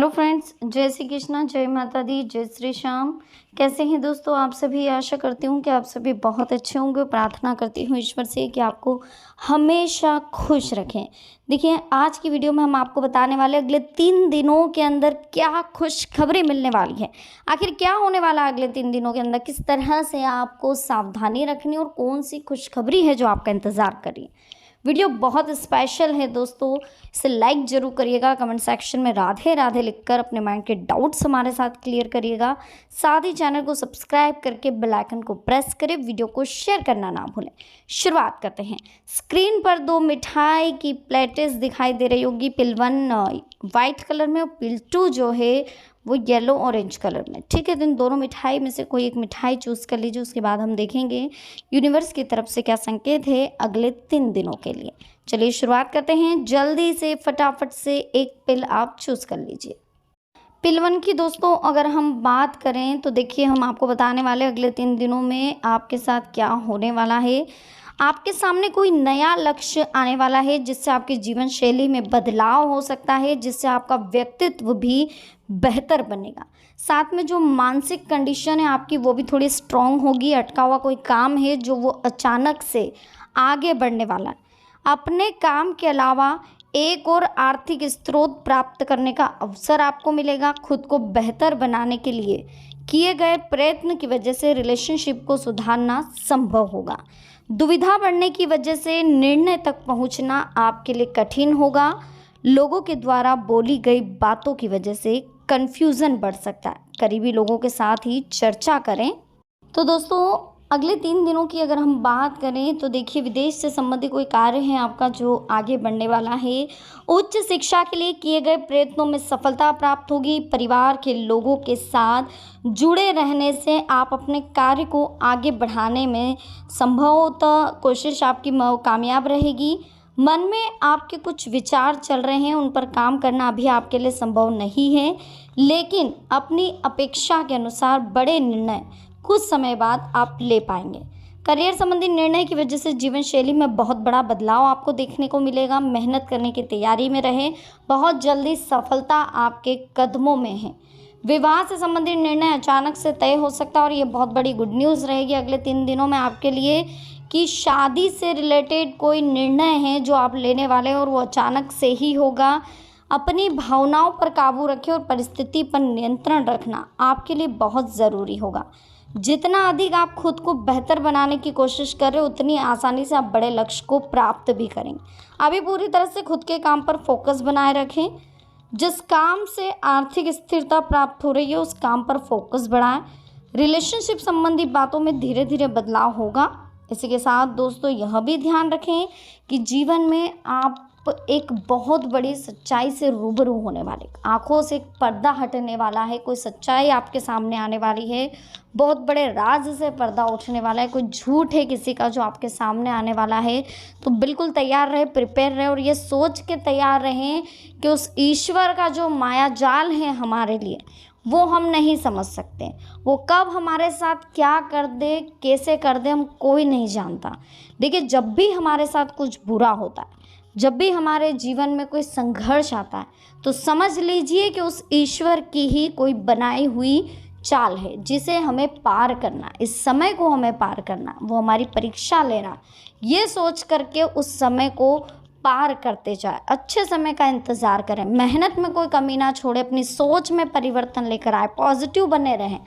Hello friends, जय श्री कृष्णा, जय माता दी, जय श्री श्याम। कैसे हैं दोस्तों आप सभी। आशा करती हूँ कि आप सभी बहुत अच्छे होंगे। प्रार्थना करती हूँ ईश्वर से कि आपको हमेशा खुश रखें। देखिए, आज की वीडियो में हम आपको बताने वाले अगले 3 दिनों के अंदर क्या खुशखबरी मिलने वाली है। आखिर क्या होने वाला है अगले 3 दिनों के अंदर, किस तरह से आपको सावधानी रखनी और कौन सी खुशखबरी है जो आपका इंतज़ार कर रही है। वीडियो बहुत स्पेशल है दोस्तों, इसे लाइक जरूर करिएगा। कमेंट सेक्शन में राधे राधे लिखकर अपने माइंड के डाउट्स हमारे साथ क्लियर करिएगा। साथ ही चैनल को सब्सक्राइब करके बेल आइकन को प्रेस करें। वीडियो को शेयर करना ना भूलें। शुरुआत करते हैं। स्क्रीन पर 2 मिठाई की प्लेटेस दिखाई दे रही होगी। पिल 1 वाइट कलर में और पिल 2 जो है वो येलो ऑरेंज कलर में। ठीक है, तो इन दोनों मिठाई में से कोई एक मिठाई चूज़ कर लीजिए। उसके बाद हम देखेंगे यूनिवर्स की तरफ से क्या संकेत है अगले 3 दिनों के लिए। चलिए शुरुआत करते हैं। जल्दी से फटाफट से एक पिल आप चूज़ कर लीजिए। पिल 1 की दोस्तों अगर हम बात करें तो देखिए, हम आपको बताने वाले अगले 3 दिनों में आपके साथ क्या होने वाला है। आपके सामने कोई नया लक्ष्य आने वाला है जिससे आपकी जीवन शैली में बदलाव हो सकता है, जिससे आपका व्यक्तित्व भी बेहतर बनेगा। साथ में जो मानसिक कंडीशन है आपकी वो भी थोड़ी स्ट्रांग होगी। अटका हुआ कोई काम है जो वो अचानक से आगे बढ़ने वाला है। अपने काम के अलावा एक और आर्थिक स्रोत प्राप्त करने का अवसर आपको मिलेगा। खुद को बेहतर बनाने के लिए किए गए प्रयत्न की वजह से रिलेशनशिप को सुधारना संभव होगा। दुविधा बढ़ने की वजह से निर्णय तक पहुंचना आपके लिए कठिन होगा। लोगों के द्वारा बोली गई बातों की वजह से कन्फ्यूज़न बढ़ सकता है। करीबी लोगों के साथ ही चर्चा करें। तो दोस्तों अगले 3 दिनों की अगर हम बात करें तो देखिए, विदेश से संबंधित कोई कार्य है आपका जो आगे बढ़ने वाला है। उच्च शिक्षा के लिए किए गए प्रयत्नों में सफलता प्राप्त होगी। परिवार के लोगों के साथ जुड़े रहने से आप अपने कार्य को आगे बढ़ाने में संभवतः कोशिश आपकी कामयाब रहेगी। मन में आपके कुछ विचार चल रहे हैं, उन पर काम करना अभी आपके लिए संभव नहीं है, लेकिन अपनी अपेक्षा के अनुसार बड़े निर्णय कुछ समय बाद आप ले पाएंगे। करियर संबंधी निर्णय की वजह से जीवन शैली में बहुत बड़ा बदलाव आपको देखने को मिलेगा। मेहनत करने की तैयारी में रहें, बहुत जल्दी सफलता आपके कदमों में है। विवाह से संबंधित निर्णय अचानक से तय हो सकता है और ये बहुत बड़ी गुड न्यूज़ रहेगी अगले 3 दिनों में आपके लिए कि शादी से रिलेटेड कोई निर्णय है जो आप लेने वाले हैं और वो अचानक से ही होगा। अपनी भावनाओं पर काबू रखें और परिस्थिति पर नियंत्रण रखना आपके लिए बहुत ज़रूरी होगा। जितना अधिक आप खुद को बेहतर बनाने की कोशिश कर रहे हो उतनी आसानी से आप बड़े लक्ष्य को प्राप्त भी करेंगे। अभी पूरी तरह से खुद के काम पर फोकस बनाए रखें। जिस काम से आर्थिक स्थिरता प्राप्त हो रही है उस काम पर फोकस बढ़ाएं। रिलेशनशिप संबंधी बातों में धीरे धीरे बदलाव होगा। इसी के साथ दोस्तों यह भी ध्यान रखें कि जीवन में आप एक बहुत बड़ी सच्चाई से रूबरू होने वाले, आंखों से एक पर्दा हटने वाला है। कोई सच्चाई आपके सामने आने वाली है, बहुत बड़े राज से पर्दा उठने वाला है। कोई झूठ है किसी का जो आपके सामने आने वाला है, तो बिल्कुल तैयार रहे, प्रिपेयर रहे और ये सोच के तैयार रहें कि उस ईश्वर का जो माया जाल है हमारे लिए वो हम नहीं समझ सकते। वो कब हमारे साथ क्या कर दे, कैसे कर दे, हम कोई नहीं जानता। देखिए, जब भी हमारे साथ कुछ बुरा होता है, जब भी हमारे जीवन में कोई संघर्ष आता है, तो समझ लीजिए कि उस ईश्वर की ही कोई बनाई हुई चाल है जिसे हमें पार करना, इस समय को हमें पार करना, वो हमारी परीक्षा लेना। ये सोच करके उस समय को पार करते जाए, अच्छे समय का इंतज़ार करें, मेहनत में कोई कमी ना छोड़े, अपनी सोच में परिवर्तन लेकर आए, पॉजिटिव बने रहें।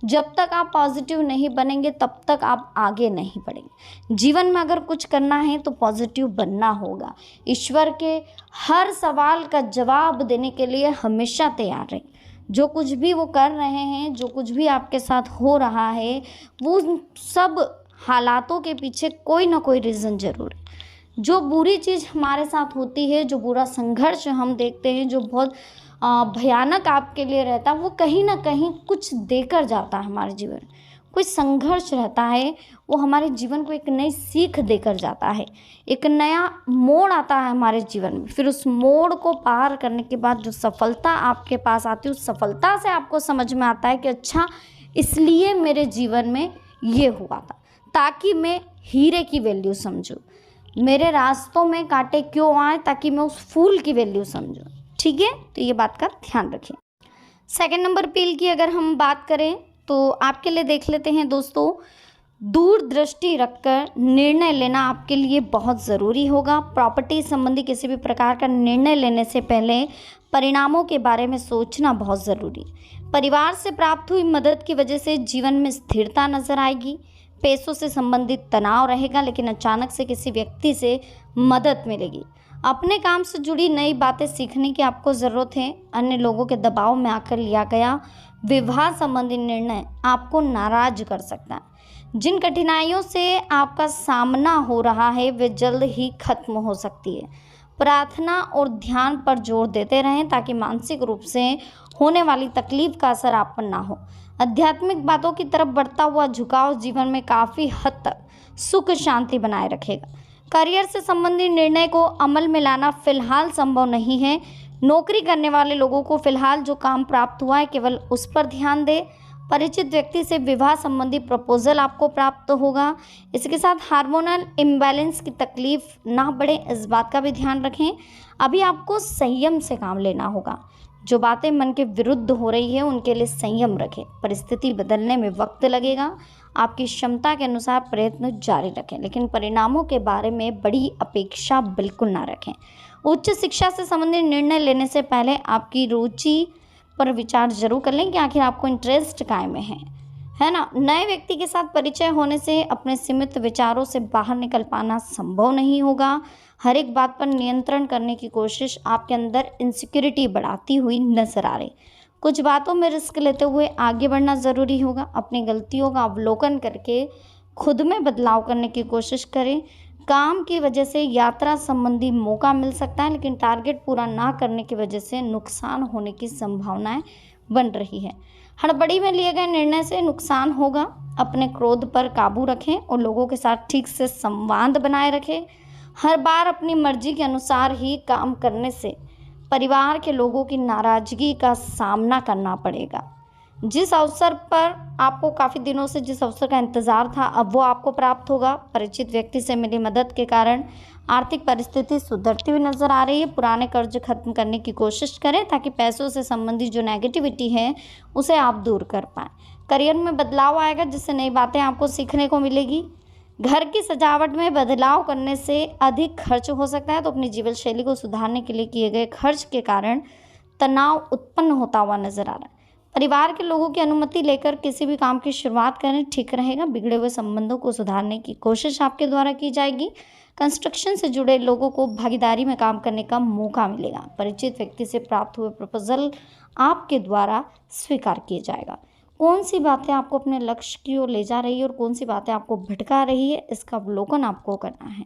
जब तक आप पॉजिटिव नहीं बनेंगे तब तक आप आगे नहीं बढ़ेंगे। जीवन में अगर कुछ करना है तो पॉजिटिव बनना होगा। ईश्वर के हर सवाल का जवाब देने के लिए हमेशा तैयार रहें। जो कुछ भी वो कर रहे हैं, जो कुछ भी आपके साथ हो रहा है, वो सब हालातों के पीछे कोई ना कोई रीज़न ज़रूर है। जो बुरी चीज़ हमारे साथ होती है, जो बुरा संघर्ष हम देखते हैं, जो बहुत भयानक आपके लिए रहता है, वो कहीं ना कहीं कुछ देकर जाता है हमारे जीवन में। कोई संघर्ष रहता है वो हमारे जीवन को एक नई सीख देकर जाता है, एक नया मोड़ आता है हमारे जीवन में। फिर उस मोड़ को पार करने के बाद जो सफलता आपके पास आती है, उस सफलता से आपको समझ में आता है कि अच्छा, इसलिए मेरे जीवन में ये हुआ था, ताकि मैं हीरे की वैल्यू समझूं। मेरे रास्तों में कांटे क्यों आए, ताकि मैं उस फूल की वैल्यू समझूं। ठीक है, तो ये बात का ध्यान रखें। सेकंड नंबर पील की अगर हम बात करें तो आपके लिए देख लेते हैं दोस्तों, दूरदृष्टि रखकर निर्णय लेना आपके लिए बहुत ज़रूरी होगा। प्रॉपर्टी संबंधी किसी भी प्रकार का निर्णय लेने से पहले परिणामों के बारे में सोचना बहुत ज़रूरी। परिवार से प्राप्त हुई मदद की वजह से जीवन में स्थिरता नजर आएगी। पैसों से संबंधित तनाव रहेगा, लेकिन अचानक से किसी व्यक्ति से मदद मिलेगी। अपने काम से जुड़ी नई बातें सीखने की आपको ज़रूरत है। अन्य लोगों के दबाव में आकर लिया गया विवाह संबंधी निर्णय आपको नाराज कर सकता है। जिन कठिनाइयों से आपका सामना हो रहा है वे जल्द ही खत्म हो सकती है। प्रार्थना और ध्यान पर जोर देते रहें ताकि मानसिक रूप से होने वाली तकलीफ का असर आप पर ना हो। आध्यात्मिक बातों की तरफ बढ़ता हुआ झुकाव जीवन में काफ़ी हद तक सुख शांति बनाए रखेगा। करियर से संबंधित निर्णय को अमल में लाना फिलहाल संभव नहीं है। नौकरी करने वाले लोगों को फिलहाल जो काम प्राप्त हुआ है केवल उस पर ध्यान दें। परिचित व्यक्ति से विवाह संबंधी प्रपोजल आपको प्राप्त होगा। इसके साथ हार्मोनल इम्बैलेंस की तकलीफ ना बढ़े, इस बात का भी ध्यान रखें। अभी आपको संयम से काम लेना होगा। जो बातें मन के विरुद्ध हो रही है उनके लिए संयम रखें। परिस्थिति बदलने में वक्त लगेगा। आपकी क्षमता के अनुसार प्रयत्न जारी रखें, लेकिन परिणामों के बारे में बड़ी अपेक्षा बिल्कुल ना रखें। उच्च शिक्षा से संबंधित निर्णय लेने से पहले आपकी रुचि पर विचार जरूर कर लें कि आखिर आपको इंटरेस्ट काय में है ना। नए व्यक्ति के साथ परिचय होने से अपने सीमित विचारों से बाहर निकल पाना संभव नहीं होगा। हर एक बात पर नियंत्रण करने की कोशिश आपके अंदर इनसिक्योरिटी बढ़ाती हुई नजर आ रही। कुछ बातों में रिस्क लेते हुए आगे बढ़ना ज़रूरी होगा। अपनी गलतियों का अवलोकन करके खुद में बदलाव करने की कोशिश करें। काम की वजह से यात्रा संबंधी मौका मिल सकता है, लेकिन टारगेट पूरा ना करने की वजह से नुकसान होने की संभावनाएं बन रही है। हड़बड़ी में लिए गए निर्णय से नुकसान होगा। अपने क्रोध पर काबू रखें और लोगों के साथ ठीक से संवाद बनाए रखें। हर बार अपनी मर्जी के अनुसार ही काम करने से परिवार के लोगों की नाराजगी का सामना करना पड़ेगा। जिस अवसर पर आपको काफ़ी दिनों से जिस अवसर का इंतज़ार था अब वो आपको प्राप्त होगा। परिचित व्यक्ति से मिली मदद के कारण आर्थिक परिस्थिति सुधरती हुई नजर आ रही है। पुराने कर्ज खत्म करने की कोशिश करें ताकि पैसों से संबंधित जो नेगेटिविटी है उसे आप दूर कर पाएँ। करियर में बदलाव आएगा जिससे नई बातें आपको सीखने को मिलेगी। घर की सजावट में बदलाव करने से अधिक खर्च हो सकता है, तो अपनी जीवन शैली को सुधारने के लिए किए गए खर्च के कारण तनाव उत्पन्न होता हुआ नजर आ रहा है। परिवार के लोगों की अनुमति लेकर किसी भी काम की शुरुआत करें, ठीक रहेगा। बिगड़े हुए संबंधों को सुधारने की कोशिश आपके द्वारा की जाएगी। कंस्ट्रक्शन से जुड़े लोगों को भागीदारी में काम करने का मौका मिलेगा। परिचित व्यक्ति से प्राप्त हुए प्रपोजल आपके द्वारा स्वीकार किया जाएगा। कौन सी बातें आपको अपने लक्ष्य की ओर ले जा रही है और कौन सी बातें आपको भटका रही है, इसका अवलोकन आपको करना है।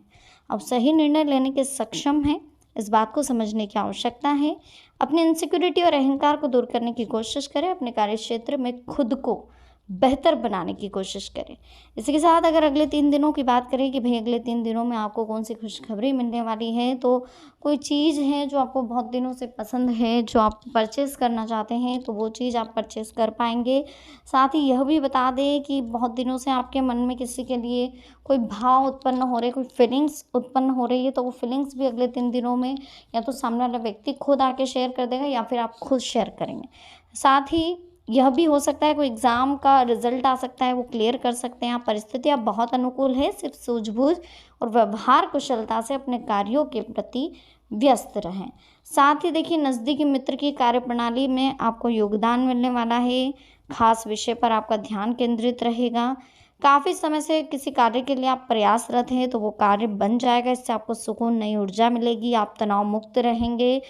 अब सही निर्णय लेने के सक्षम हैं, इस बात को समझने की आवश्यकता है। अपनी इनसिक्योरिटी और अहंकार को दूर करने की कोशिश करें। अपने कार्य क्षेत्र में खुद को बेहतर बनाने की कोशिश करें। इसी के साथ अगर अगले 3 दिनों की बात करें कि भाई अगले 3 दिनों में आपको कौन सी खुशखबरी मिलने वाली है, तो कोई चीज़ है जो आपको बहुत दिनों से पसंद है, जो आप परचेज़ करना चाहते हैं, तो वो चीज़ आप परचेज़ कर पाएंगे। साथ ही यह भी बता दें कि बहुत दिनों से आपके मन में किसी के लिए कोई भाव उत्पन्न हो रहे, कोई फीलिंग्स उत्पन्न हो रही है, तो वो फीलिंग्स भी अगले 3 दिनों में या तो सामने वाला व्यक्ति खुद आके शेयर कर देगा या फिर आप खुद शेयर करेंगे। साथ ही यह भी हो सकता है कोई एग्ज़ाम का रिजल्ट आ सकता है, वो क्लियर कर सकते हैं आप। परिस्थितियाँ बहुत अनुकूल है, सिर्फ सूझबूझ और व्यवहार कुशलता से अपने कार्यों के प्रति व्यस्त रहें। साथ ही देखिए नज़दीकी मित्र की कार्यप्रणाली में आपको योगदान मिलने वाला है। खास विषय पर आपका ध्यान केंद्रित रहेगा। काफ़ी समय से किसी कार्य के लिए आप प्रयासरत हैं तो वो कार्य बन जाएगा। इससे आपको सुकून, नई ऊर्जा मिलेगी। आप तनाव मुक्त रहेंगे।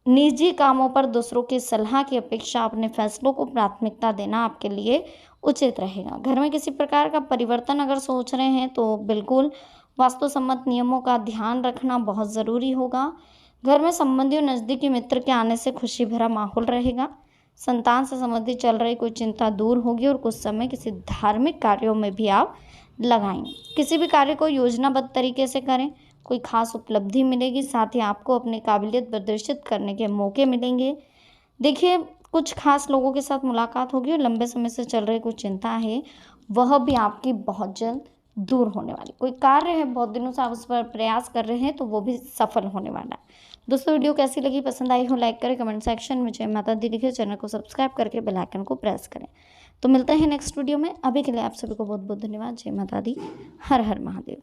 निजी कामों पर दूसरों की सलाह की अपेक्षा अपने फैसलों को प्राथमिकता देना आपके लिए उचित रहेगा। घर में किसी प्रकार का परिवर्तन अगर सोच रहे हैं तो बिल्कुल वास्तुसम्मत नियमों का ध्यान रखना बहुत ज़रूरी होगा। घर में संबंधी और नज़दीकी मित्र के आने से खुशी भरा माहौल रहेगा। संतान से संबंधित चल रही कोई चिंता दूर होगी और कुछ समय किसी धार्मिक कार्यों में भी आप लगाएंगे। किसी भी कार्य को योजनाबद्ध तरीके से करें, कोई खास उपलब्धि मिलेगी। साथ ही आपको अपनी काबिलियत प्रदर्शित करने के मौके मिलेंगे। देखिए कुछ खास लोगों के साथ मुलाकात होगी और लंबे समय से चल रही कुछ चिंता है वह भी आपकी बहुत जल्द दूर होने वाली। कोई कार्य है बहुत दिनों से आप उस पर प्रयास कर रहे हैं तो वो भी सफल होने वाला है। दोस्तों वीडियो कैसी लगी, पसंद आई हो लाइक करें, कमेंट सेक्शन में जय माता दी लिखें, चैनल को सब्सक्राइब करके बेल आइकन को प्रेस करें। तो मिलते हैं नेक्स्ट वीडियो में। अभी के लिए आप सभी को बहुत बहुत धन्यवाद। जय माता दी, हर हर महादेव।